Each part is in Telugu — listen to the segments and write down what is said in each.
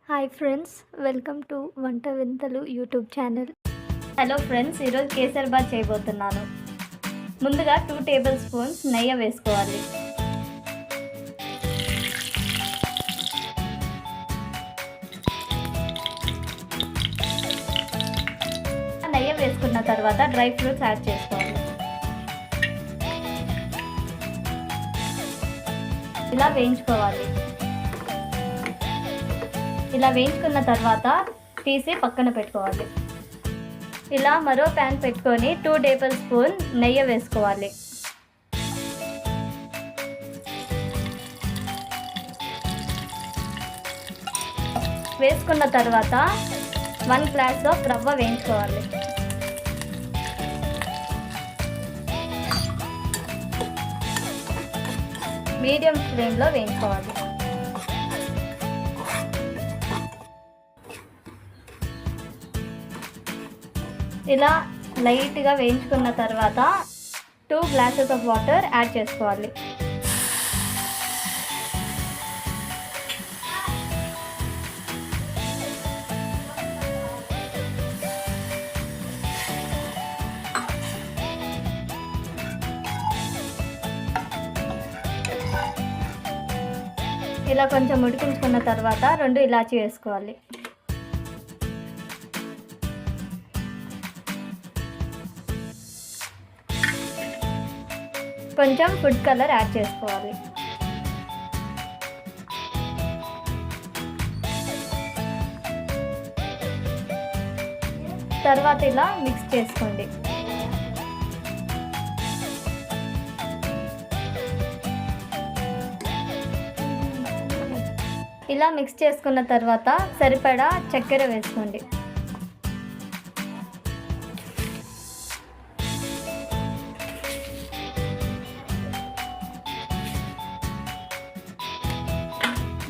హాయ్ ఫ్రెండ్స్, వెల్కమ్ టు వంట వింతలు యూట్యూబ్ ఛానల్. హలో ఫ్రెండ్స్, ఈరోజు కేసర్ బాత్ చేయబోతున్నాను. ముందుగా 2 టేబుల్ స్పూన్స్ నెయ్యి వేసుకోవాలి. నెయ్యి వేసుకున్న తర్వాత డ్రై ఫ్రూట్స్ యాడ్ చేసుకోవాలి. ఇలా వేయించుకోవాలి. ఇలా వేయించుకున్న తర్వాత తీసి పక్కన పెట్టుకోవాలి. ఇలా మరో ప్యాన్ పెట్టుకొని 2 టేబుల్ స్పూన్ నెయ్యి వేసుకోవాలి. వేసుకున్న తర్వాత 1 గ్లాస్ ఆఫ్ రవ్వ వేయించుకోవాలి. మీడియం ఫ్లేమ్లో వేయించుకోవాలి. ఇలా లైట్గా వేయించుకున్న తర్వాత 2 గ్లాసెస్ ఆఫ్ వాటర్ యాడ్ చేసుకోవాలి. ఇలా కొంచెం ఉడికించుకున్న తర్వాత 2 ఇలాచీ వేసుకోవాలి. కొంచెం ఫుడ్ కలర్ యాడ్ చేసుకోవాలి. తర్వాత ఇలా మిక్స్ చేసుకోండి. ఇలా మిక్స్ చేసుకున్న తర్వాత సరిపడా చక్కెర వేసుకోండి.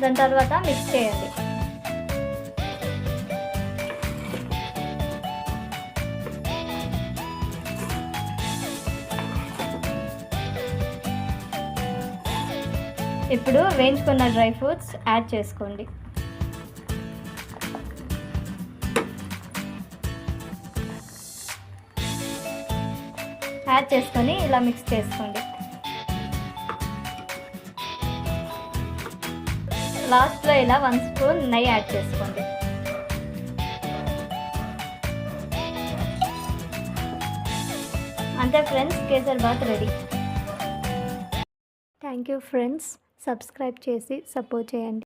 దాని తర్వాత మిక్స్ చేయండి. ఇప్పుడు వేయించుకున్న డ్రై ఫ్రూట్స్ యాడ్ చేసుకోండి. యాడ్ చేసుకొని ఇలా మిక్స్ చేసుకోండి. లాస్ట్లో ఇలా 1 స్పూన్ నెయ్యి యాడ్ చేసుకోండి. అంతే friends, kesar bath ready. Thank you friends, subscribe చేసి సపోర్ట్ చేయండి.